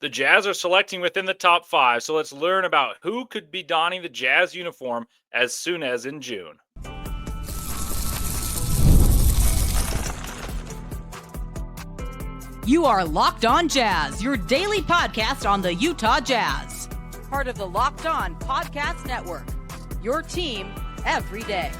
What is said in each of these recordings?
The Jazz are selecting within the top 5, so let's learn about who could be donning the Jazz uniform as soon as in June. You are Locked On Jazz, your daily podcast on the Utah Jazz. Part of the Locked On Podcast Network, your team every day.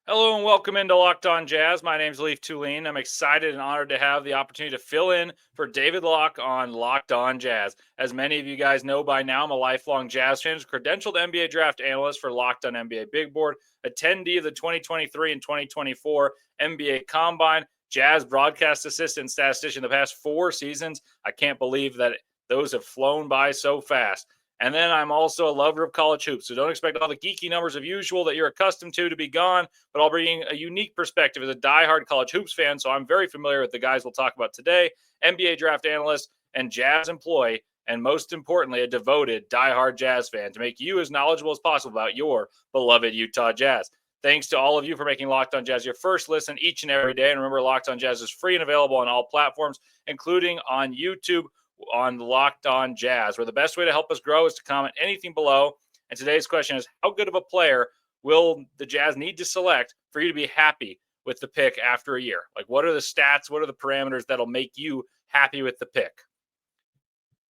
Hello and welcome into Locked On Jazz. My name is Leif Thulin. I'm excited and honored to have the opportunity to fill in for David Locke on Locked On Jazz. As many of you guys know by now, I'm a lifelong Jazz fan, credentialed NBA draft analyst for Locked On NBA Big Board, attendee of the 2023 and 2024 NBA Combine, Jazz broadcast assistant statistician the past 4 seasons. I can't believe that those have flown by so fast. And then I'm also a lover of college hoops, so don't expect all the geeky numbers of usual that you're accustomed to be gone, but I'll bring a unique perspective as a diehard college hoops fan, so I'm very familiar with the guys we'll talk about today, NBA draft analyst and Jazz employee, and most importantly, a devoted diehard Jazz fan to make you as knowledgeable as possible about your beloved Utah Jazz. Thanks to all of you for making Locked On Jazz your first listen each and every day, and remember, Locked On Jazz is free and available on all platforms, including on YouTube, on Locked On Jazz, where the best way to help us grow is to comment anything below. And today's question is, how good of a player will the Jazz need to select for you to be happy with the pick after a year? Like, what are the stats? What are the parameters that'll make you happy with the pick?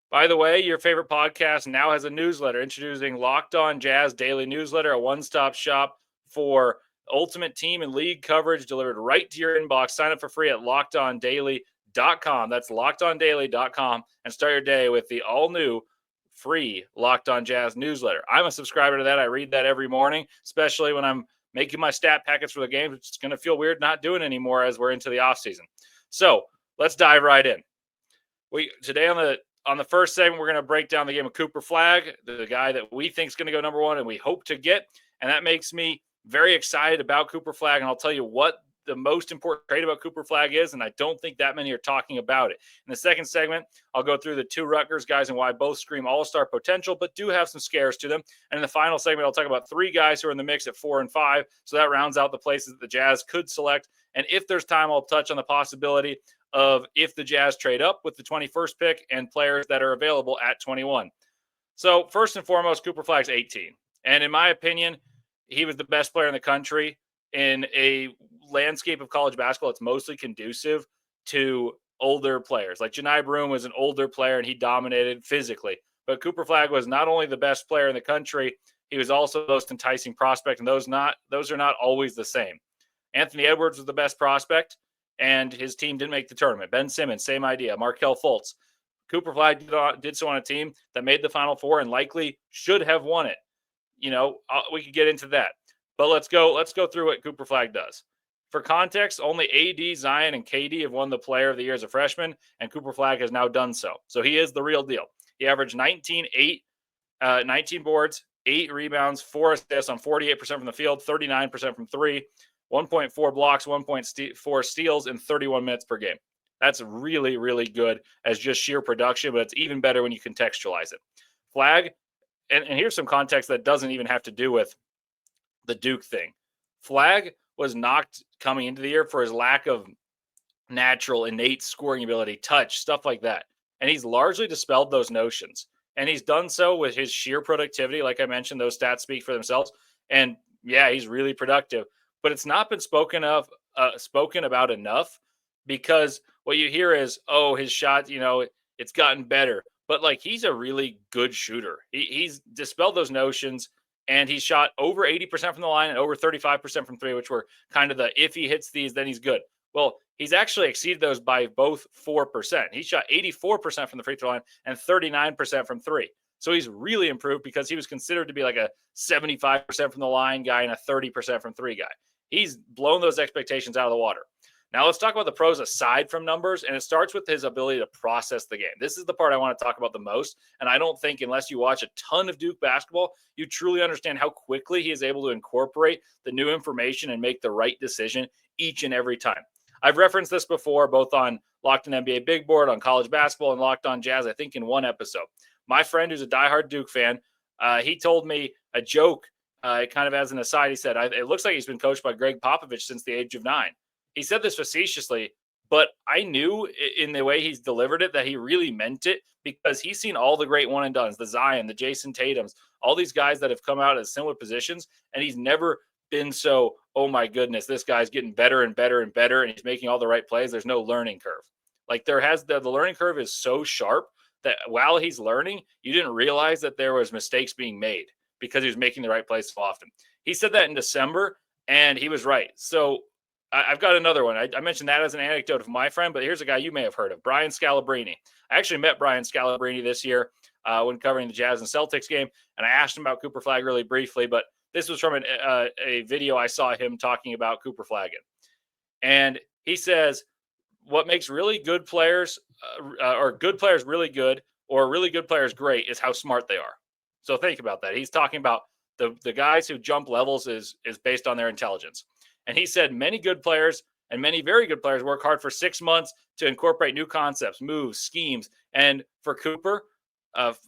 By the way, your favorite podcast now has a newsletter introducing Locked On Jazz Daily Newsletter, a one-stop shop for ultimate team and league coverage delivered right to your inbox. Sign up for free at LockedOnDaily.com. That's LockedOnDaily.com, and start your day with the all-new free Locked On Jazz newsletter. I'm a subscriber to that. I read that every morning, especially when I'm making my stat packets for the game. It's going to feel weird not doing it anymore as we're into the offseason. So let's dive right in. Today on the first segment, we're going to break down the game of Cooper Flagg, the guy that we think is going to go number 1 and we hope to get, and that makes me very excited about Cooper Flagg, and I'll tell you what the most important trait about Cooper Flagg is, and I don't think that many are talking about it. In the second segment, I'll go through the 2 Rutgers guys and why both scream all-star potential, but do have some scares to them. And in the final segment, I'll talk about 3 guys who are in the mix at 4 and 5, so that rounds out the places that the Jazz could select. And if there's time, I'll touch on the possibility of if the Jazz trade up with the 21st pick and players that are available at 21. So first and foremost, Cooper Flagg's 18. And in my opinion, he was the best player in the country in a landscape of college basketball. It's mostly conducive to older players. Like Janai Broome was an older player and he dominated physically. But Cooper Flagg was not only the best player in the country, he was also the most enticing prospect, and those are not always the same. Anthony Edwards was the best prospect, and his team didn't make the tournament. Ben Simmons, same idea. Markelle Fultz. Cooper Flagg did so on a team that made the Final Four and likely should have won it. We could get into that. But let's go through what Cooper Flagg does. For context, only AD, Zion, and KD have won the Player of the Year as a freshman, and Cooper Flagg has now done so. So he is the real deal. He averaged 19 boards, 8 rebounds, 4 assists on 48% from the field, 39% from 3, 1.4 blocks, 1.4 steals in 31 minutes per game. That's really, really good as just sheer production, but it's even better when you contextualize it. Flagg, and here's some context that doesn't even have to do with the Duke thing. Flagg was knocked coming into the year for his lack of natural, innate scoring ability, touch, stuff like that. And he's largely dispelled those notions. And he's done so with his sheer productivity. Like I mentioned, those stats speak for themselves. And yeah, he's really productive. But it's not been spoken about enough, because what you hear is, oh, his shot, it's gotten better. But like, he's a really good shooter. He's dispelled those notions. And he shot over 80% from the line and over 35% from 3, which were kind of the, if he hits these, then he's good. Well, he's actually exceeded those by both 4%. He shot 84% from the free throw line and 39% from 3. So he's really improved, because he was considered to be like a 75% from the line guy and a 30% from 3 guy. He's blown those expectations out of the water. Now let's talk about the pros aside from numbers, and it starts with his ability to process the game. This is the part I want to talk about the most, and I don't think unless you watch a ton of Duke basketball, you truly understand how quickly he is able to incorporate the new information and make the right decision each and every time. I've referenced this before, both on Locked On NBA Big Board, on college basketball, and Locked On Jazz, I think in one episode. My friend who's a diehard Duke fan, he told me a joke, kind of as an aside. He said, it looks like he's been coached by Greg Popovich since the age of 9. He said this facetiously, But I knew in the way he's delivered it that he really meant it, because he's seen all the great one and dones, the Zion, the Jason Tatums, all these guys that have come out at similar positions, and he's never been so, oh my goodness, this guy's getting better and better and better, and he's making all the right plays. There's no learning curve. Like there has the learning curve is so sharp that while he's learning, you didn't realize that there was mistakes being made because he was making the right plays so often. He said that in December, and he was right. So I've got another one. I mentioned that as an anecdote of my friend, but here's a guy you may have heard of, Brian Scalabrine. I actually met Brian Scalabrine this year when covering the Jazz and Celtics game, and I asked him about Cooper Flagg really briefly, but this was from a video I saw him talking about Cooper Flagg in. And he says, what makes really good players or good players really good or really good players great is how smart they are. So think about that. He's talking about the guys who jump levels is based on their intelligence. And he said many good players and many very good players work hard for 6 months to incorporate new concepts, moves, schemes. And for Cooper,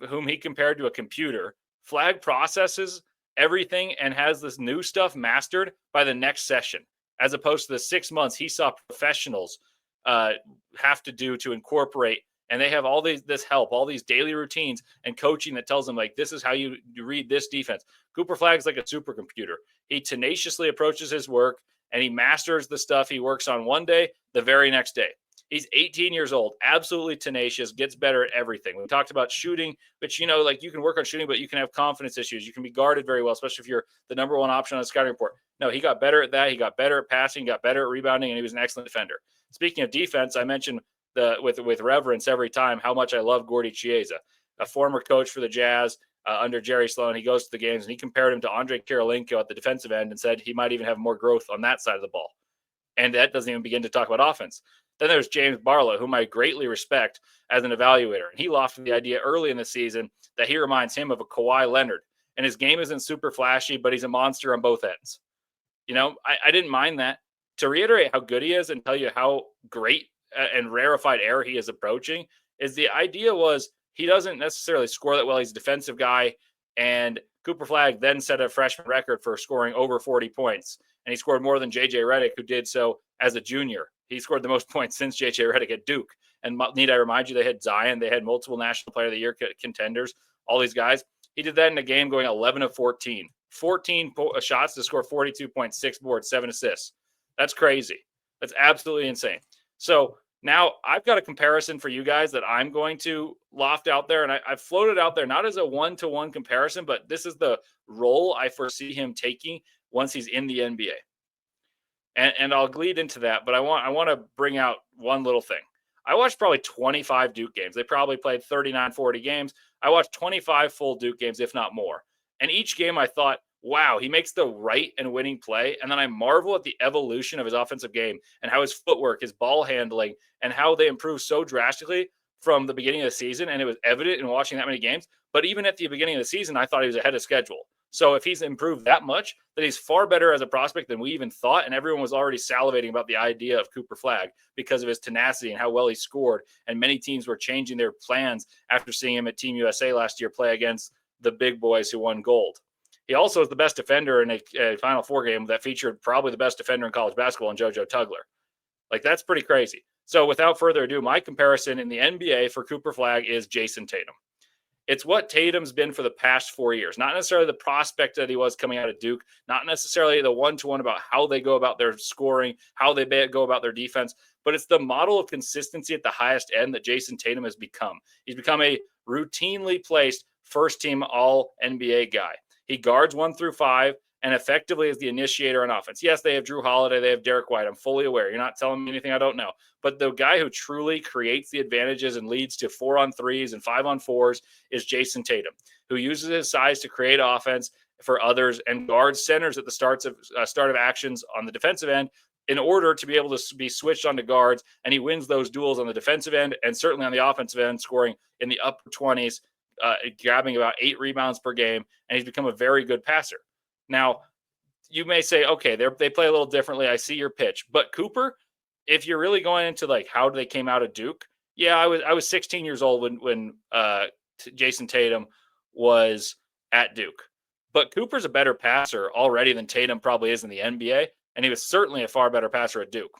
whom he compared to a computer, Flagg processes everything and has this new stuff mastered by the next session, as opposed to the 6 months he saw professionals have to do to incorporate. And they have all this help, all these daily routines and coaching that tells them, like, this is how you read this defense. Cooper Flagg's like a supercomputer. He tenaciously approaches his work, and he masters the stuff he works on one day the very next day. He's 18 years old, absolutely tenacious, gets better at everything. We talked about shooting, but, like, you can work on shooting, but you can have confidence issues. You can be guarded very well, especially if you're the number one option on the scouting report. No, he got better at that. He got better at passing, got better at rebounding, and he was an excellent defender. Speaking of defense, I mentioned with reverence every time how much I love Gordy Chiesa, a former coach for the Jazz under Jerry Sloan. He goes to the games, and he compared him to Andre Kirilenko at the defensive end and said he might even have more growth on that side of the ball. And that doesn't even begin to talk about offense. Then there's James Barlow, whom I greatly respect as an evaluator. And he lofted the idea early in the season that he reminds him of a Kawhi Leonard. And his game isn't super flashy, but he's a monster on both ends. I didn't mind that. To reiterate how good he is and tell you how great and rarefied air he is approaching, is the idea was he doesn't necessarily score that well. He's a defensive guy. And Cooper Flagg then set a freshman record for scoring over 40 points. And he scored more than J.J. Redick, who did so as a junior. He scored the most points since J.J. Redick at Duke. And need I remind you, they had Zion. They had multiple National Player of the Year contenders, all these guys. He did that in a game going 11 of 14. 14 shots to score 42.6 boards, 7 assists. That's crazy. That's absolutely insane. So now I've got a comparison for you guys that I'm going to loft out there. And I've floated out there not as a one-to-one comparison, but this is the role I foresee him taking once he's in the NBA. And I'll lead into that, but I want to bring out one little thing. I watched probably 25 Duke games. They probably played 39, 40 games. I watched 25 full Duke games, if not more. And each game I thought, wow, he makes the right and winning play. And then I marvel at the evolution of his offensive game and how his footwork, his ball handling, and how they improved so drastically from the beginning of the season. And it was evident in watching that many games. But even at the beginning of the season, I thought he was ahead of schedule. So if he's improved that much, then he's far better as a prospect than we even thought. And everyone was already salivating about the idea of Cooper Flagg because of his tenacity and how well he scored. And many teams were changing their plans after seeing him at Team USA last year play against the big boys who won gold. He also is the best defender in a Final Four game that featured probably the best defender in college basketball in JoJo Tugler. Like, that's pretty crazy. So without further ado, my comparison in the NBA for Cooper Flagg is Jason Tatum. It's what Tatum's been for the past 4 years, not necessarily the prospect that he was coming out of Duke, not necessarily the one-to-one about how they go about their scoring, how they go about their defense, but it's the model of consistency at the highest end that Jason Tatum has become. He's become a routinely placed first-team all-NBA guy. He guards 1 through 5 and effectively is the initiator on offense. Yes, they have Drew Holiday. They have Derik White. I'm fully aware. You're not telling me anything I don't know. But the guy who truly creates the advantages and leads to 4-on-3s and 5-on-4s is Jason Tatum, who uses his size to create offense for others and guards centers at the start of actions on the defensive end in order to be able to be switched onto guards. And he wins those duels on the defensive end and certainly on the offensive end, scoring in the upper 20s, grabbing about 8 rebounds per game. And he's become a very good passer. Now, you may say, okay, they play a little differently. I see your pitch. But Cooper, if you're really going into like how they came out of Duke, yeah, I was 16 years old when Jason Tatum was at Duke. But Cooper's a better passer already than Tatum probably is in the NBA, and he was certainly a far better passer at Duke.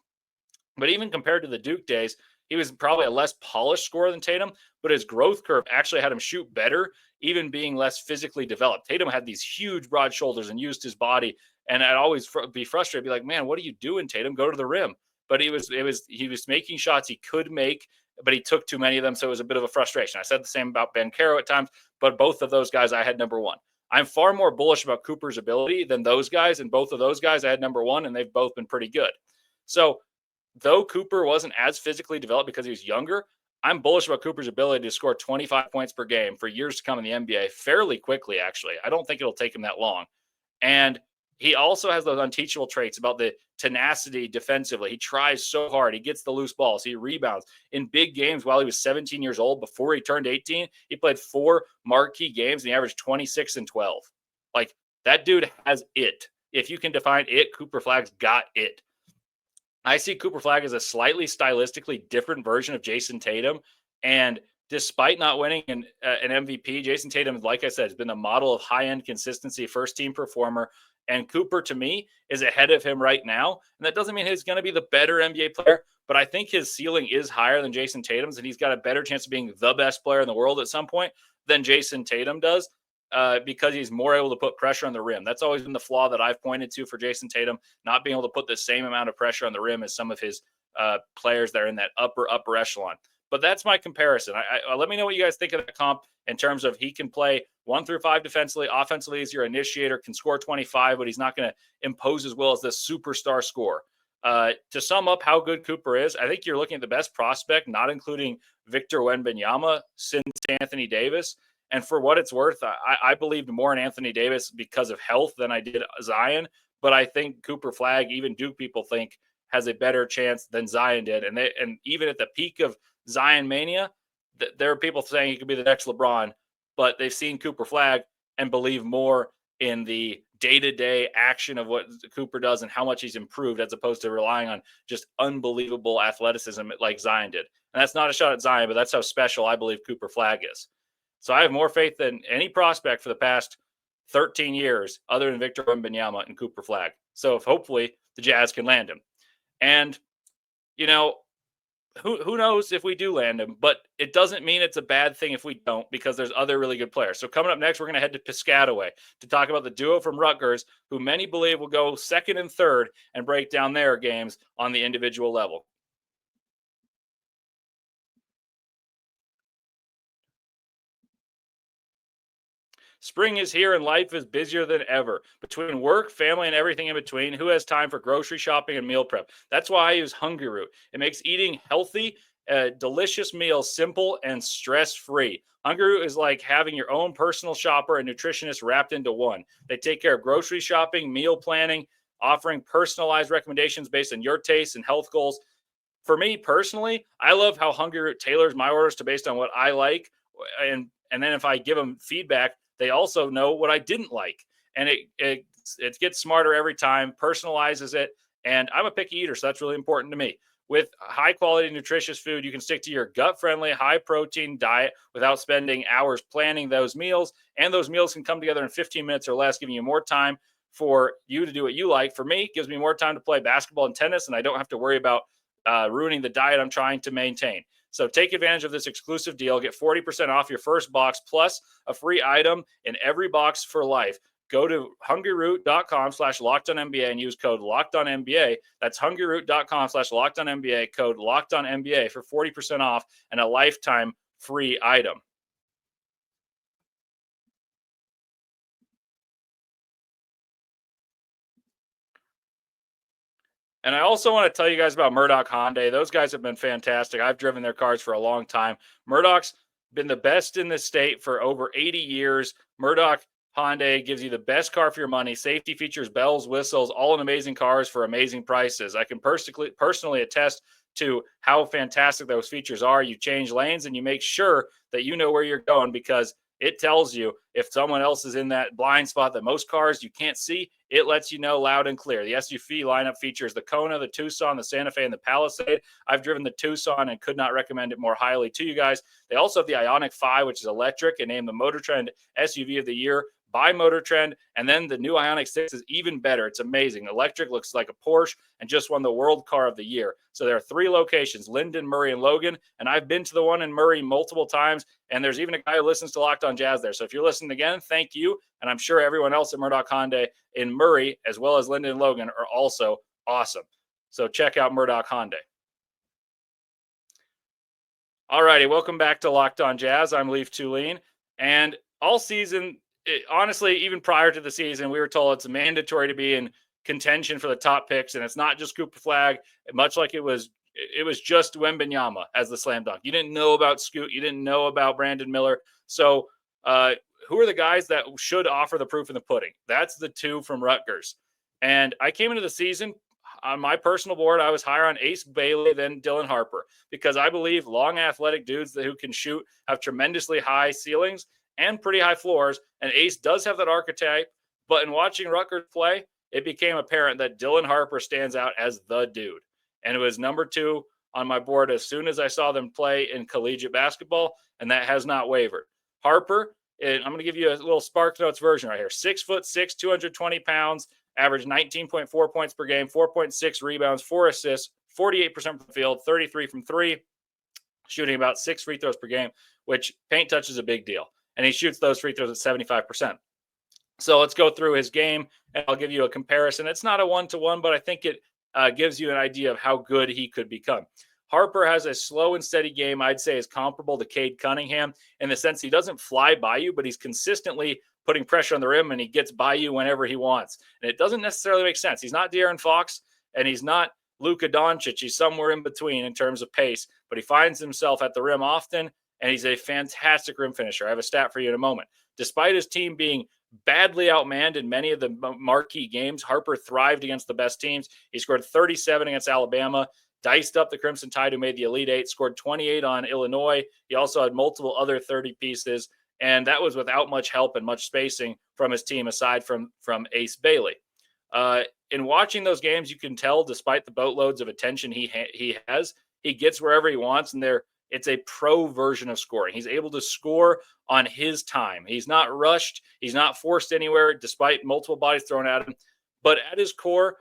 But even compared to the Duke days, he was probably a less polished scorer than Tatum, but his growth curve actually had him shoot better, even being less physically developed. Tatum had these huge, broad shoulders and used his body, and I'd always be frustrated, be like, "Man, what are you doing, Tatum? Go to the rim." But he was making shots he could make, but he took too many of them, so it was a bit of a frustration. I said the same about Ben Caro at times, but both of those guys I had number one. I'm far more bullish about Cooper's ability than those guys, and both of those guys I had number one, and they've both been pretty good. So though Cooper wasn't as physically developed because he was younger, I'm bullish about Cooper's ability to score 25 points per game for years to come in the NBA fairly quickly, actually. I don't think it'll take him that long. And he also has those unteachable traits about the tenacity defensively. He tries so hard. He gets the loose balls. He rebounds. In big games while he was 17 years old, before he turned 18, he played 4 marquee games and he averaged 26 and 12. Like, that dude has it. If you can define it, Cooper Flagg's got it. I see Cooper Flagg as a slightly stylistically different version of Jason Tatum. And despite not winning an MVP, Jason Tatum, like I said, has been a model of high-end consistency, first-team performer. And Cooper, to me, is ahead of him right now. And that doesn't mean he's going to be the better NBA player, but I think his ceiling is higher than Jason Tatum's, and he's got a better chance of being the best player in the world at some point than Jason Tatum does. Because he's more able to put pressure on the rim. That's always been the flaw that I've pointed to for Jason Tatum, not being able to put the same amount of pressure on the rim as some of his players that are in that upper echelon. But that's my comparison. Let me know what you guys think of that comp in terms of he can play 1 through 5 defensively. Offensively, he's your initiator, can score 25, but he's not going to impose as well as this superstar scorer. To sum up how good Cooper is, I think you're looking at the best prospect, not including Victor Wembanyama, since Anthony Davis. And for what it's worth, I believed more in Anthony Davis because of health than I did Zion. But I think Cooper Flagg, even Duke people think, has a better chance than Zion did. And even at the peak of Zion mania, there are people saying he could be the next LeBron. But they've seen Cooper Flagg and believe more in the day-to-day action of what Cooper does and how much he's improved, as opposed to relying on just unbelievable athleticism like Zion did. And that's not a shot at Zion, but that's how special I believe Cooper Flagg is. So I have more faith than any prospect for the past 13 years other than Victor Wembanyama and Cooper Flagg. So if hopefully the Jazz can land him. And, you know, who knows if we do land him, but it doesn't mean it's a bad thing if we don't, because there's other really good players. So coming up next, we're going to head to Piscataway to talk about the duo from Rutgers, who many believe will go second and third and break down their games on the individual level. Spring is here and life is busier than ever. Between work, family, and everything in between, who has time for grocery shopping and meal prep? That's why I use Hungry Root. It makes eating healthy, delicious meals simple and stress-free. Hungry Root is like having your own personal shopper and nutritionist wrapped into one. They take care of grocery shopping, meal planning, offering personalized recommendations based on your tastes and health goals. For me personally, I love how Hungry Root tailors my orders to based on what I like. And then if I give them feedback, they also know what I didn't like. And it gets smarter every time, personalizes it. And I'm a picky eater, so that's really important to me. With high quality, nutritious food, you can stick to your gut friendly, high protein diet without spending hours planning those meals. And those meals can come together in 15 minutes or less, giving you more time for you to do what you like. For me, it gives me more time to play basketball and tennis, and I don't have to worry about ruining the diet I'm trying to maintain. So take advantage of this exclusive deal. Get 40% off your first box plus a free item in every box for life. Go to hungryroot.com/LockedOnNBA and use code LockedOnNBA. That's hungryroot.com/LockedOnNBA, code LockedOnNBA for 40% off and a lifetime free item. And I also want to tell you guys about Murdoch Hyundai. Those guys have been fantastic. I've driven their cars for a long time. Murdoch's been the best in the state for over 80 years. Murdoch Hyundai gives you the best car for your money. Safety features, bells, whistles, all in amazing cars for amazing prices. I can personally attest to how fantastic those features are. You change lanes and you make sure that you know where you're going, because it tells you if someone else is in that blind spot that most cars you can't see. It lets you know loud and clear. The SUV lineup features the Kona, the Tucson, the Santa Fe, and the Palisade. I've driven the Tucson and could not recommend it more highly to you guys. They also have the Ioniq 5, which is electric and named the Motor Trend SUV of the Year by Motor Trend. And then the new Ioniq 6 is even better. It's amazing. Electric, looks like a Porsche, and just won the World Car of the Year. So there are 3 locations, Linden, Murray, and Logan. And I've been to the one in Murray multiple times. And there's even a guy who listens to Locked On Jazz there. So if you're listening again, thank you. And I'm sure everyone else at Murdoch Hyundai in Murray, as well as Linden and Logan, are also awesome. So check out Murdoch Hyundai. All righty, welcome back to Locked On Jazz. I'm Leif Thulin. And all season, honestly, even prior to the season, we were told it's mandatory to be in contention for the top picks. And it's not just Cooper Flagg, much like it was just Wembanyama as the slam dunk. You didn't know about Scoot. You didn't know about Brandon Miller. So who are the guys that should offer the proof in the pudding? That's the 2 from Rutgers. And I came into the season, on my personal board, I was higher on Ace Bailey than Dylan Harper, because I believe long athletic dudes who can shoot have tremendously high ceilings and pretty high floors. And Ace does have that archetype, but in watching Rutgers play, it became apparent that Dylan Harper stands out as the dude. And it was number 2 on my board as soon as I saw them play in collegiate basketball, and that has not wavered. Harper, and I'm going to give you a little Spark Notes version right here. 6'6", 220 pounds, averaged 19.4 points per game, 4.6 rebounds, 4 assists, 48% from the field, 33 from 3, shooting about 6 free throws per game, which paint touch is a big deal. And he shoots those free throws at 75%. So let's go through his game, and I'll give you a comparison. It's not a one-to-one, but I think it gives you an idea of how good he could become. Harper has a slow and steady game, I'd say is comparable to Cade Cunningham in the sense he doesn't fly by you, but he's consistently putting pressure on the rim, and he gets by you whenever he wants. And it doesn't necessarily make sense. He's not De'Aaron Fox, and he's not Luka Doncic. He's somewhere in between in terms of pace, but he finds himself at the rim often, and he's a fantastic rim finisher. I have a stat for you in a moment. Despite his team being badly outmanned in many of the marquee games, Harper thrived against the best teams. He scored 37 against Alabama, diced up the Crimson Tide, who made the Elite Eight, scored 28 on Illinois. He also had multiple other 30 pieces, and that was without much help and much spacing from his team, aside from Ace Bailey. In watching those games, you can tell, despite the boatloads of attention he has, he gets wherever he wants, and it's a pro version of scoring. He's able to score on his time. He's not rushed. He's not forced anywhere, despite multiple bodies thrown at him. But at his core,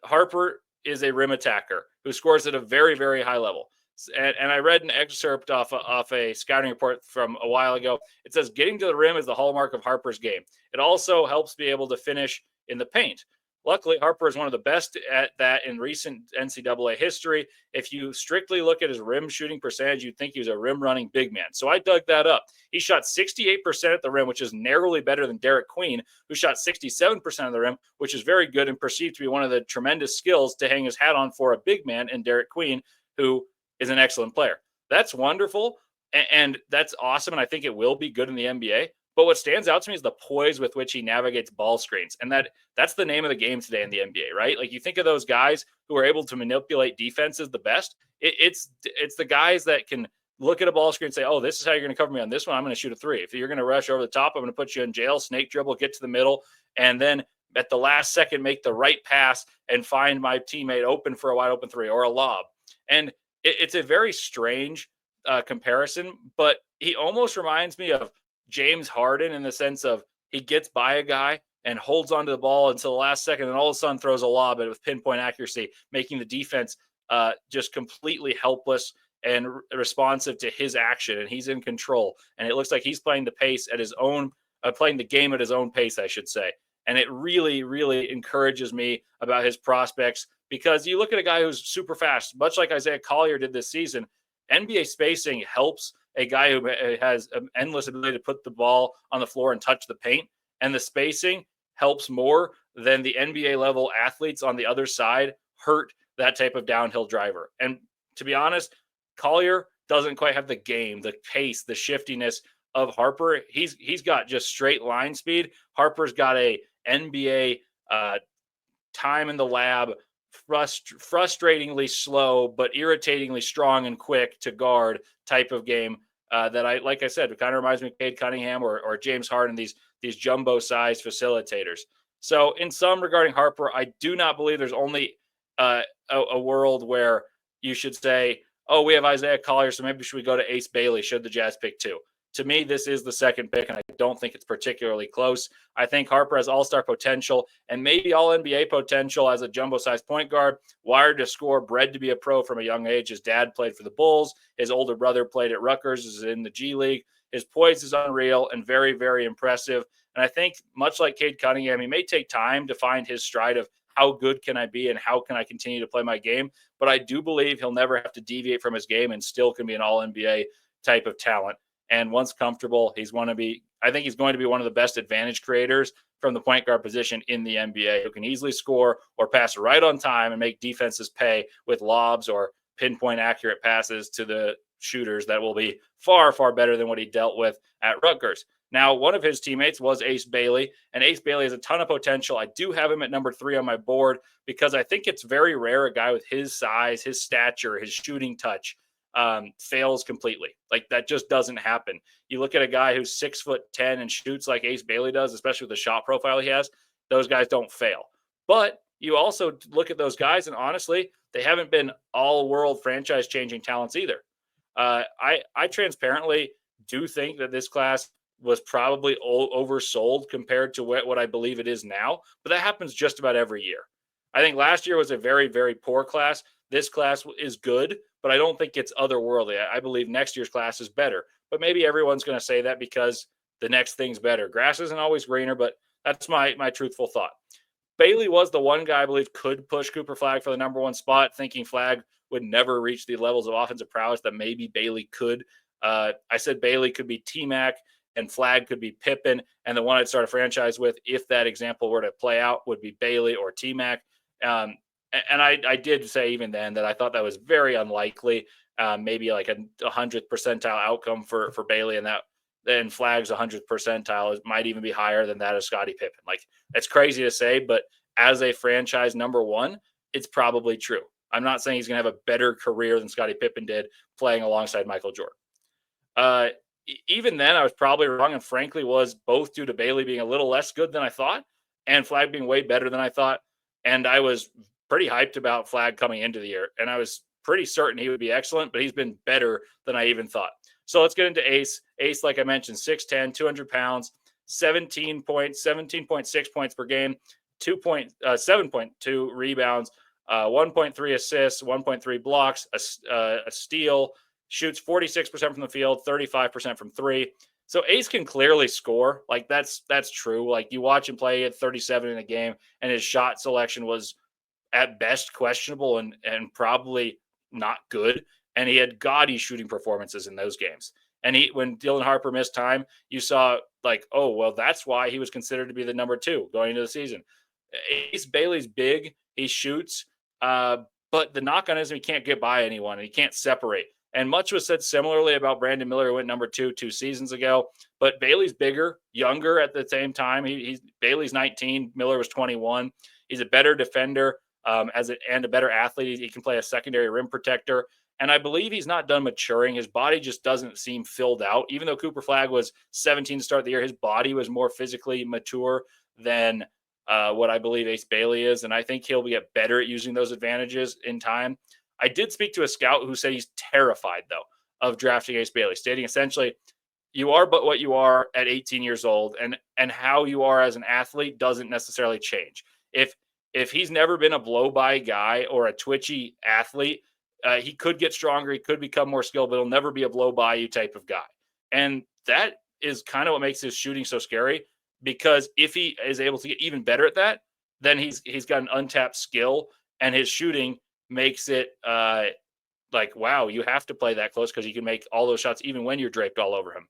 Harper is a rim attacker who scores at a very, very high level. And I read an excerpt off a scouting report from a while ago. It says getting to the rim is the hallmark of Harper's game. It also helps be able to finish in the paint. Luckily, Harper is one of the best at that in recent NCAA history. If you strictly look at his rim shooting percentage, you'd think he was a rim running big man. So I dug that up. He shot 68% at the rim, which is narrowly better than Derik Queen, who shot 67% of the rim, which is very good and perceived to be one of the tremendous skills to hang his hat on for a big man in Derik Queen, who is an excellent player. That's wonderful, and that's awesome, and I think it will be good in the NBA. But what stands out to me is the poise with which he navigates ball screens. And that's the name of the game today in the NBA, right? Like, you think of those guys who are able to manipulate defenses the best. It's the guys that can look at a ball screen and say, oh, this is how you're going to cover me on this one. I'm going to shoot a 3. If you're going to rush over the top, I'm going to put you in jail, snake dribble, get to the middle, and then at the last second, make the right pass and find my teammate open for a wide open 3 or a lob. And it's a very strange comparison, but he almost reminds me of James Harden in the sense of he gets by a guy and holds onto the ball until the last second, and all of a sudden throws a lob at it with pinpoint accuracy, making the defense just completely helpless and responsive to his action. And he's in control. And it looks like he's playing the pace at his own, playing the game at his own pace, I should say. And it really, really encourages me about his prospects, because you look at a guy who's super fast, much like Isaiah Collier did this season. NBA spacing helps a guy who has an endless ability to put the ball on the floor and touch the paint. And the spacing helps more than the NBA level athletes on the other side hurt that type of downhill driver. And to be honest, Collier doesn't quite have the game, the pace, the shiftiness of Harper. He's got just straight line speed. Harper's got a NBA time in the lab, frustratingly slow, but irritatingly strong and quick to guard type of game that like I said, it kind of reminds me of Cade Cunningham or James Harden, these jumbo-sized facilitators. So in sum, regarding Harper, I do not believe there's only a world where you should say, oh, we have Isaiah Collier, so maybe should we go to Ace Bailey should the Jazz pick 2. To me, this is the second pick, and I don't think it's particularly close. I think Harper has all-star potential and maybe all-NBA potential as a jumbo-sized point guard, wired to score, bred to be a pro from a young age. His dad played for the Bulls. His older brother played at Rutgers, is in the G League. His poise is unreal and very, very impressive. And I think much like Cade Cunningham, he may take time to find his stride of how good can I be and how can I continue to play my game. But I do believe he'll never have to deviate from his game and still can be an all-NBA type of talent. And once comfortable, I think he's going to be one of the best advantage creators from the point guard position in the NBA, who can easily score or pass right on time and make defenses pay with lobs or pinpoint accurate passes to the shooters that will be far, far better than what he dealt with at Rutgers. Now, one of his teammates was Ace Bailey, and Ace Bailey has a ton of potential. I do have him at number 3 on my board because I think it's very rare a guy with his size, his stature, his shooting touch fails completely. Like, that just doesn't happen. You look at a guy who's 6'10" and shoots like Ace Bailey does, especially with the shot profile he has, those guys don't fail. But you also look at those guys, and honestly, they haven't been all-world franchise-changing talents either. I transparently do think that this class was probably oversold compared to what I believe it is now, but that happens just about every year. I think last year was a very, very poor class. This class is good, but I don't think it's otherworldly. I believe next year's class is better, but maybe everyone's going to say that because the next thing's better. Grass isn't always greener, but that's my truthful thought. Bailey was the one guy I believe could push Cooper Flagg for the number 1 spot, thinking Flagg would never reach the levels of offensive prowess that maybe Bailey could. I said Bailey could be T-Mac and Flagg could be Pippen, and the one I'd start a franchise with, if that example were to play out, would be Bailey or T-Mac. And I did say even then that I thought that was very unlikely, maybe like a 100th percentile outcome for Bailey, and that then Flagg's 100th percentile might even be higher than that of Scottie Pippen. Like, that's crazy to say, but as a franchise number 1, it's probably true. I'm not saying he's going to have a better career than Scottie Pippen did playing alongside Michael Jordan. Even then, I was probably wrong, and frankly was both due to Bailey being a little less good than I thought and Flagg being way better than I thought. And I was pretty hyped about Flagg coming into the year, and I was pretty certain he would be excellent, but he's been better than I even thought. So let's get into Ace. Ace, like I mentioned, 6'10", 200 pounds, 17 points, 17.6 points per game, 7.2 rebounds, 1.3 assists, 1.3 blocks, a steal, shoots 46% from the field, 35% from 3. So Ace can clearly score. Like, that's true. Like, you watch him play at 37 in a game, and his shot selection was at best questionable and probably not good. And he had gaudy shooting performances in those games. And when Dylan Harper missed time, you saw like, oh, well, that's why he was considered to be the number 2 going into the season. Ace Bailey's big. He shoots. But the knock on him is he can't get by anyone, and he can't separate. And much was said similarly about Brandon Miller, who went number 2 seasons ago. But Bailey's bigger, younger at the same time. Bailey's 19. Miller was 21. He's a better defender and a better athlete. He can play a secondary rim protector. And I believe he's not done maturing. His body just doesn't seem filled out. Even though Cooper Flagg was 17 to start the year, his body was more physically mature than what I believe Ace Bailey is. And I think he'll get better at using those advantages in time. I did speak to a scout who said he's terrified, though, of drafting Ace Bailey, stating essentially, you are but what you are at 18 years old, and how you are as an athlete doesn't necessarily change. If he's never been a blow-by guy or a twitchy athlete, he could get stronger, he could become more skilled, but he'll never be a blow-by-you type of guy. And that is kind of what makes his shooting so scary, because if he is able to get even better at that, then he's got an untapped skill, and his shooting makes it like, wow, you have to play that close because you can make all those shots even when you're draped all over him.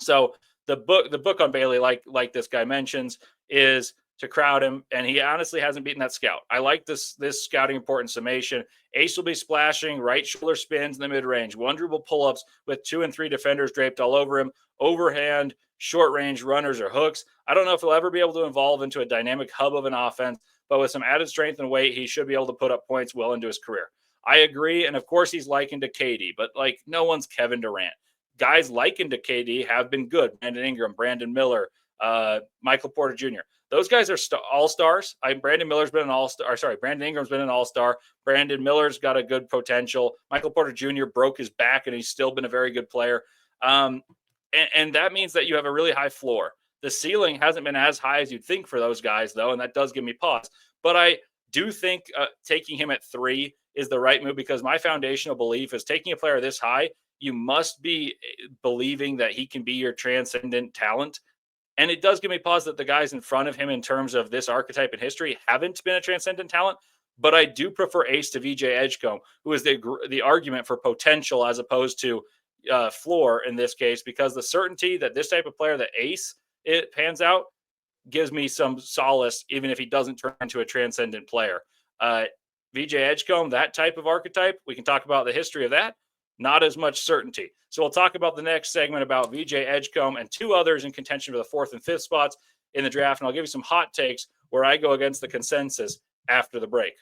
So the book on Bailey, like this guy mentions, is to crowd him, and he honestly hasn't beaten that scout. I like this scouting report and summation. Ace will be splashing, right shoulder spins in the mid-range, one dribble pull-ups with 2 and 3 defenders draped all over him, overhand, short-range runners or hooks. I don't know if he'll ever be able to evolve into a dynamic hub of an offense, but with some added strength and weight, he should be able to put up points well into his career. I agree, and of course he's likened to KD, but like, no one's Kevin Durant. Guys likened to KD have been good. Brandon Ingram, Brandon Miller, Michael Porter Jr. Those guys are all-stars. Brandon Miller's been an all-star. Brandon Ingram's been an all-star. Brandon Miller's got a good potential. Michael Porter Jr. broke his back, and he's still been a very good player. And that means that you have a really high floor. The ceiling hasn't been as high as you'd think for those guys, though, and that does give me pause. But I do think taking him at 3 is the right move, because my foundational belief is taking a player this high, you must be believing that he can be your transcendent talent. And it does give me pause that the guys in front of him in terms of this archetype in history haven't been a transcendent talent. But I do prefer Ace to VJ Edgecombe, who is the argument for potential as opposed to floor in this case, because the certainty that this type of player, that Ace, it pans out, gives me some solace, even if he doesn't turn into a transcendent player. VJ Edgecombe, that type of archetype, we can talk about the history of that. Not as much certainty. So we'll talk about the next segment about VJ Edgecombe and 2 others in contention for the 4th and 5th spots in the draft. And I'll give you some hot takes where I go against the consensus after the break.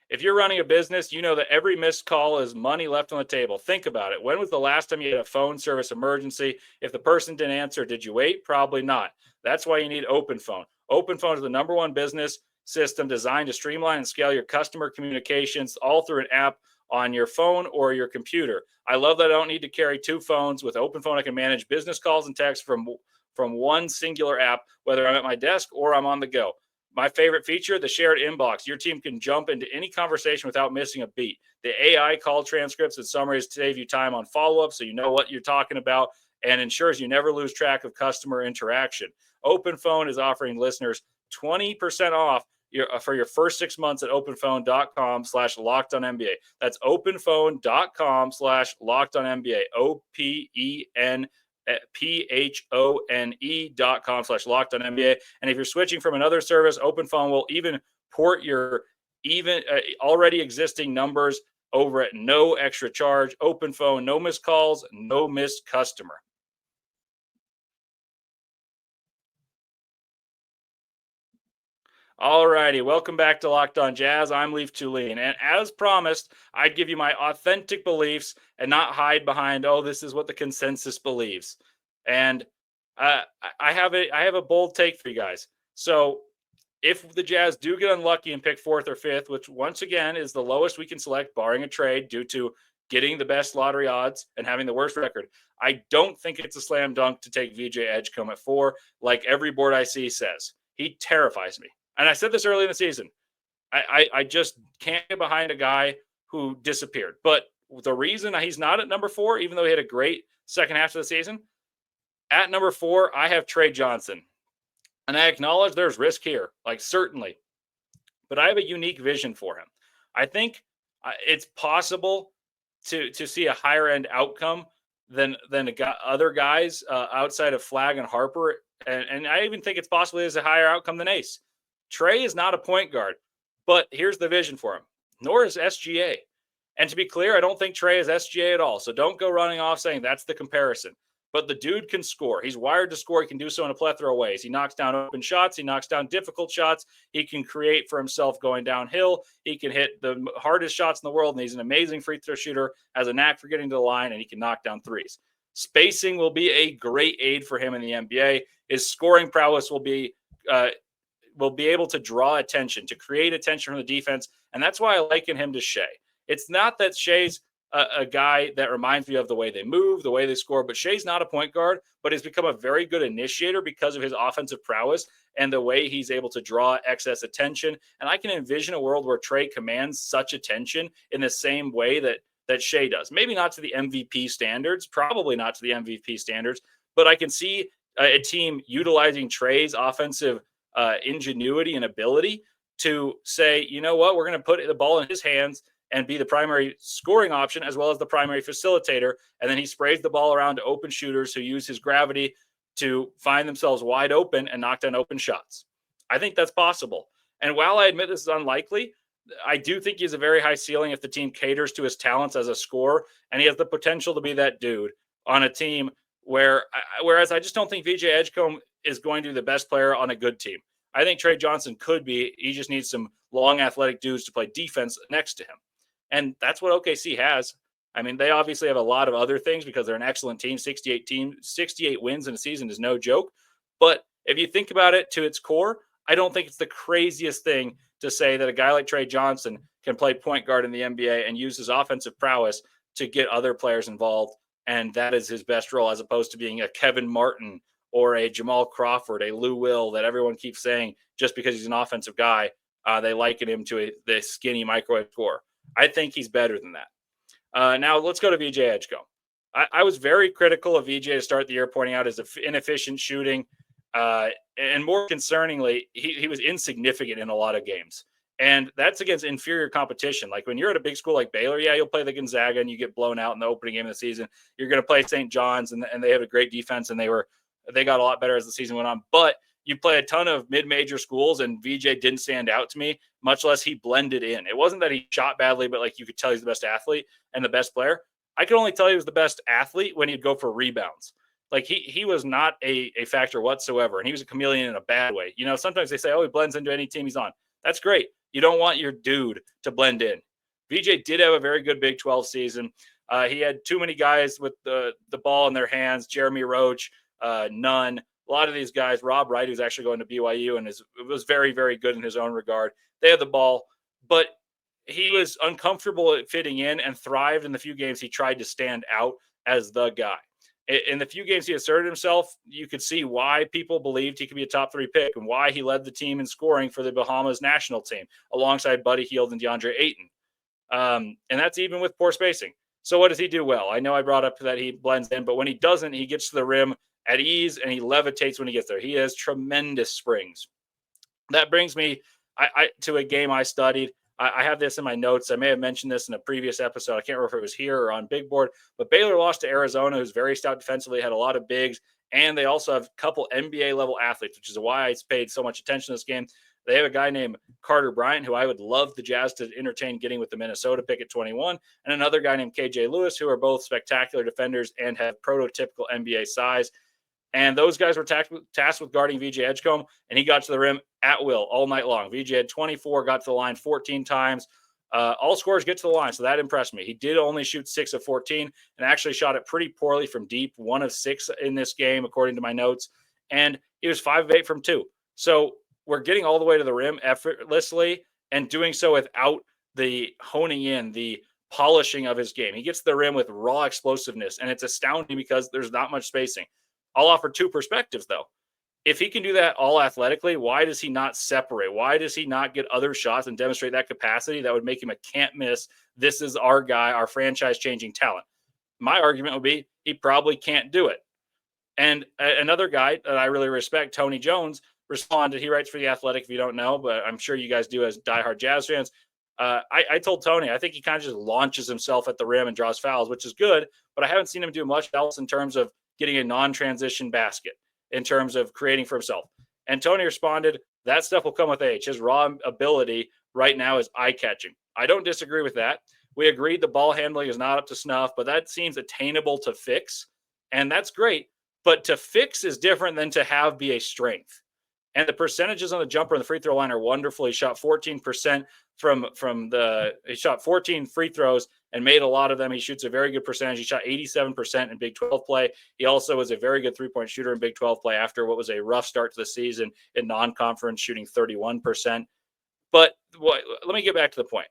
If you're running a business, you know that every missed call is money left on the table. Think about it. When was the last time you had a phone service emergency? If the person didn't answer, did you wait? Probably not. That's why you need Open Phone. Open Phone is the #1 business system designed to streamline and scale your customer communications all through an app on your phone or your computer. I love that I don't need to carry 2 phones. With Open Phone, I can manage business calls and texts from one singular app, whether I'm at my desk or I'm on the go. My favorite feature, the shared inbox. Your team can jump into any conversation without missing a beat. The AI call transcripts and summaries save you time on follow-up, so you know what you're talking about, and ensures you never lose track of customer interaction. Open Phone is offering listeners 20% off for your first 6 months at openphone.com/lockedonnba. That's openphone.com/lockedonnba. openphone.com/lockedonnba. And if you're switching from another service, Open Phone will even port your already existing numbers over at no extra charge. Open Phone, no missed calls, no missed customer. All righty, welcome back to Locked On Jazz. I'm Leif Thulin, and as promised, I'd give you my authentic beliefs and not hide behind, oh, this is what the consensus believes. And I have a bold take for you guys. So if the Jazz do get unlucky and pick 4th or 5th, which once again is the lowest we can select, barring a trade due to getting the best lottery odds and having the worst record, I don't think it's a slam dunk to take VJ Edgecombe at 4, like every board I see says. He terrifies me. And I said this early in the season. I just can't get behind a guy who disappeared. But the reason he's not at number 4, even though he had a great second half of the season, at number 4, I have Tre Johnson. And I acknowledge there's risk here, like certainly. But I have a unique vision for him. I think it's possible to see a higher end outcome than other guys outside of Flagg and Harper. And I even think it's possibly as a higher outcome than Ace. Tre is not a point guard, but here's the vision for him. Nor is SGA. And to be clear, I don't think Tre is SGA at all. So don't go running off saying that's the comparison. But the dude can score. He's wired to score. He can do so in a plethora of ways. He knocks down open shots. He knocks down difficult shots. He can create for himself going downhill. He can hit the hardest shots in the world, and he's an amazing free throw shooter, has a knack for getting to the line, and he can knock down threes. Spacing will be a great aid for him in the NBA. His scoring prowess will be able to draw attention, to create attention from the defense, and that's why I liken him to Shai. It's not that Shai's a guy that reminds me of the way they move, the way they score, but Shai's not a point guard, but he's become a very good initiator because of his offensive prowess and the way he's able to draw excess attention. And I can envision a world where Tre commands such attention in the same way that Shai does. Maybe not to the MVP standards, probably not to the MVP standards, but I can see a team utilizing Tre's offensive ingenuity and ability to say, you know what, we're going to put the ball in his hands and be the primary scoring option as well as the primary facilitator. And then he sprays the ball around to open shooters who use his gravity to find themselves wide open and knock down open shots. I think that's possible. And while I admit this is unlikely, I do think he has a very high ceiling if the team caters to his talents as a scorer, and he has the potential to be that dude on a team whereas I just don't think VJ Edgecombe is going to be the best player on a good team. I think Tre Johnson could be. He just needs some long athletic dudes to play defense next to him. And that's what OKC has. I mean, they obviously have a lot of other things because they're an excellent team. 68 wins in a season is no joke. But if you think about it to its core, I don't think it's the craziest thing to say that a guy like Tre Johnson can play point guard in the NBA and use his offensive prowess to get other players involved. And that is his best role, as opposed to being a Kevin Martin or a Jamal Crawford, a Lou Will, that everyone keeps saying just because he's an offensive guy, they liken him to the skinny microwave scorer. I think he's better than that. Now let's go to VJ Edgecombe. I was very critical of VJ to start the year, pointing out his inefficient shooting. And more concerningly, he was insignificant in a lot of games. And that's against inferior competition. Like when you're at a big school like Baylor, yeah, you'll play the Gonzaga and you get blown out in the opening game of the season. You're going to play St. John's and they have a great defense and they got a lot better as the season went on. But you play a ton of mid-major schools and VJ didn't stand out to me, much less he blended in. It wasn't that he shot badly, but like you could tell he's the best athlete and the best player. I could only tell he was the best athlete when he'd go for rebounds. Like he was not a factor whatsoever. And he was a chameleon in a bad way. You know, sometimes they say, oh, he blends into any team he's on. That's great. You don't want your dude to blend in. VJ did have a very good Big 12 season. He had too many guys with the ball in their hands. Jeremy Roach, Nunn. A lot of these guys, Rob Wright, who's actually going to BYU and was very, very good in his own regard. They had the ball, but he was uncomfortable at fitting in and thrived in the few games he tried to stand out as the guy. In the few games he asserted himself, you could see why people believed he could be a top 3 pick and why he led the team in scoring for the Bahamas national team alongside Buddy Hield and DeAndre Ayton. And that's even with poor spacing. So what does he do well? I know I brought up that he blends in, but when he doesn't, he gets to the rim at ease and he levitates when he gets there. He has tremendous springs. That brings me to a game I studied. I have this in my notes. I may have mentioned this in a previous episode. I can't remember if it was here or on Big Board, but Baylor lost to Arizona, who's very stout defensively, had a lot of bigs, and they also have a couple NBA-level athletes, which is why I paid so much attention to this game. They have a guy named Carter Bryant, who I would love the Jazz to entertain getting with the Minnesota pick at 21, and another guy named KJ Lewis, who are both spectacular defenders and have prototypical NBA size. And those guys were tasked with guarding VJ Edgecombe, and he got to the rim at will all night long. VJ had 24, got to the line 14 times. All scorers get to the line, so that impressed me. He did only shoot 6 of 14 and actually shot it pretty poorly from deep, 1 of 6 in this game, according to my notes. And he was 5 of 8 from 2. So we're getting all the way to the rim effortlessly and doing so without the honing in, the polishing of his game. He gets to the rim with raw explosiveness, and it's astounding because there's not much spacing. I'll offer 2 perspectives, though. If he can do that all athletically, why does he not separate? Why does he not get other shots and demonstrate that capacity that would make him a can't miss? This is our guy, our franchise-changing talent. My argument would be he probably can't do it. And another guy that I really respect, Tony Jones, responded. He writes for The Athletic, if you don't know, but I'm sure you guys do as diehard Jazz fans. I told Tony, I think he kind of just launches himself at the rim and draws fouls, which is good, but I haven't seen him do much else in terms of getting a non-transition basket, in terms of creating for himself. And Tony responded, that stuff will come with age. His raw ability right now is eye-catching. I don't disagree with that. We agreed the ball handling is not up to snuff, but that seems attainable to fix. And that's great. But to fix is different than to have be a strength. And the percentages on the jumper and the free throw line are wonderful. He shot 14% he shot 14 free throws and made a lot of them. He shoots a very good percentage. He shot 87% in Big 12 play. He also was a very good three-point shooter in Big 12 play after what was a rough start to the season in non-conference, shooting 31%. But let me get back to the point.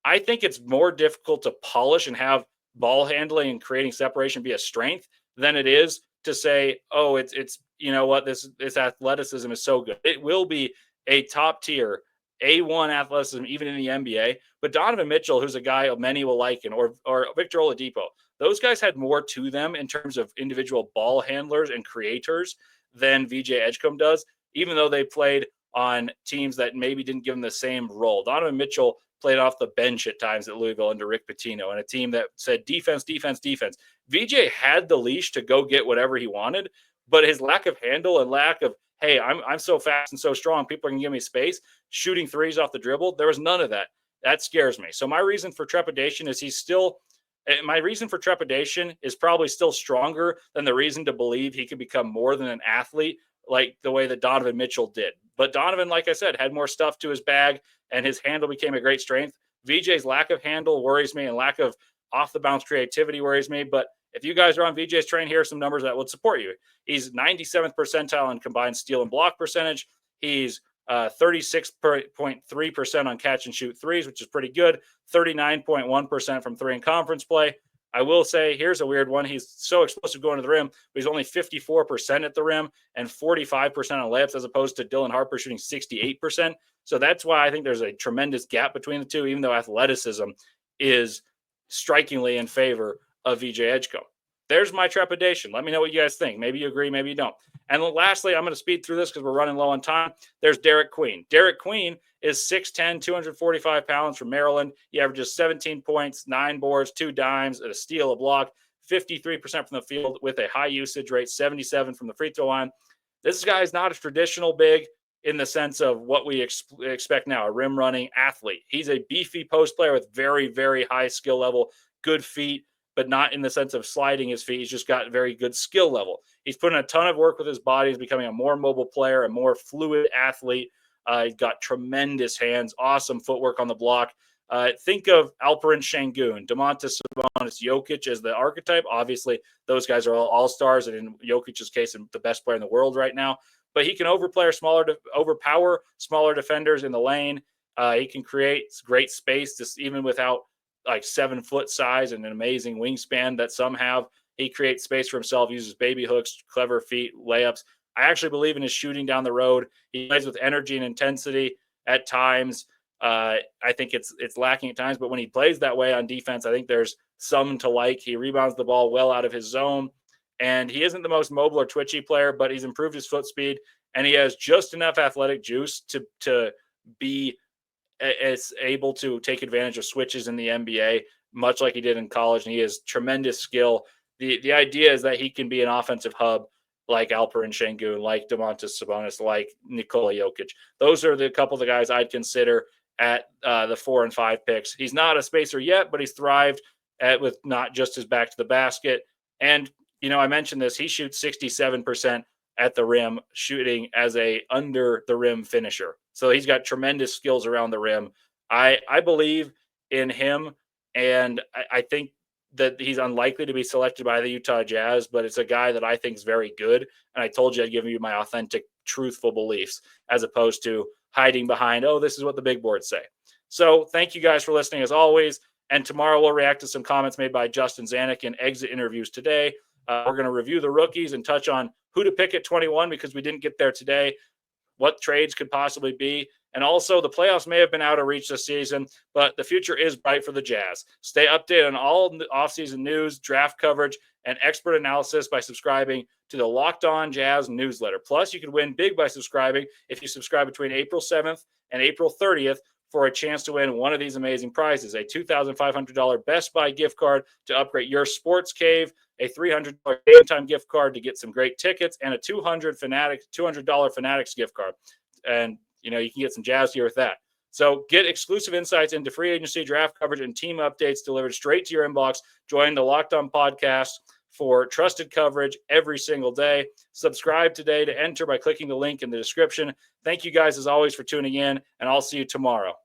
I think it's more difficult to polish and have ball handling and creating separation be a strength than it is to say, oh, it's you know what, this athleticism is so good. It will be a top tier A1 athleticism even in the NBA. But Donovan Mitchell, who's a guy many will liken, or Victor Oladipo, those guys had more to them in terms of individual ball handlers and creators than VJ Edgecombe does, even though they played on teams that maybe didn't give him the same role. Donovan Mitchell played off the bench at times at Louisville under Rick Pitino and a team that said defense, defense, defense. VJ had the leash to go get whatever he wanted, but his lack of handle and lack of, hey, I'm so fast and so strong, people can give me space, shooting threes off the dribble, there was none of that. That scares me. So my reason for trepidation is my reason for trepidation is probably still stronger than the reason to believe he could become more than an athlete like the way that Donovan Mitchell did. But Donovan, like I said, had more stuff to his bag and his handle became a great strength. VJ's lack of handle worries me and lack of off-the-bounce creativity worries me. But if you guys are on VJ's train, here are some numbers that would support you. He's 97th percentile in combined steal and block percentage. He's 36.3% on catch and shoot threes, which is pretty good. 39.1% from three in conference play. I will say, here's a weird one. He's so explosive going to the rim, but he's only 54% at the rim and 45% on layups, as opposed to Dylan Harper shooting 68%. So that's why I think there's a tremendous gap between the two, even though athleticism is strikingly in favor of VJ Edgecombe. There's my trepidation. Let me know what you guys think. Maybe you agree, maybe you don't. And lastly, I'm going to speed through this because we're running low on time. There's Derik Queen. Derik Queen is 6'10", 245 pounds from Maryland. He averages 17 points, 9 boards, 2 dimes, a steal, a block, 53% from the field with a high usage rate, 77 from the free throw line. This guy is not a traditional big in the sense of what we expect now, a rim running athlete. He's a beefy post player with very, very high skill level, good feet, but not in the sense of sliding his feet. He's just got very good skill level. He's putting a ton of work with his body. He's becoming a more mobile player, a more fluid athlete. He's got tremendous hands, awesome footwork on the block. Think of Alperen Şengün, Domantas Sabonis, Jokic as the archetype. Obviously, those guys are all all-stars, and in Jokic's case, the best player in the world right now. But he can overpower smaller defenders in the lane. He can create great space, just even without like 7-foot size and an amazing wingspan that some have. He creates space for himself, uses baby hooks, clever feet, layups. I actually believe in his shooting down the road. He plays with energy and intensity at times. I think it's lacking at times, but when he plays that way on defense, I think there's some to like. He rebounds the ball well out of his zone, and he isn't the most mobile or twitchy player, but he's improved his foot speed, and he has just enough athletic juice to be is able to take advantage of switches in the NBA, much like he did in college, and he has tremendous skill. The idea is that he can be an offensive hub like Alperen Şengün, like Domantas Sabonis, like Nikola Jokic. Those are the couple of the guys I'd consider at the 4 and 5 picks. He's not a spacer yet, but he's thrived with not just his back to the basket. And, I mentioned this, he shoots 67% at the rim, shooting as a under the rim finisher. So he's got tremendous skills around the rim. I believe in him, and I think that he's unlikely to be selected by the Utah Jazz, but it's a guy that I think is very good. And I told you I'd give you my authentic, truthful beliefs as opposed to hiding behind, this is what the big boards say. So thank you guys for listening as always. And tomorrow we'll react to some comments made by Justin Zanuck in exit interviews today. We're going to review the rookies and touch on who to pick at 21 because we didn't get there today, what trades could possibly be. And also the playoffs may have been out of reach this season, but the future is bright for the Jazz. Stay updated on all offseason news, draft coverage, and expert analysis by subscribing to the Locked On Jazz newsletter. Plus, you can win big by subscribing if you subscribe between April 7th and April 30th for a chance to win one of these amazing prizes, a $2,500 Best Buy gift card to upgrade your sports cave, a $300 Game Time gift card to get some great tickets, and a $200 Fanatics gift card. And, you can get some Jazz gear with that. So get exclusive insights into free agency, draft coverage, and team updates delivered straight to your inbox. Join the Locked On podcast for trusted coverage every single day. Subscribe today to enter by clicking the link in the description. Thank you guys, as always, for tuning in, and I'll see you tomorrow.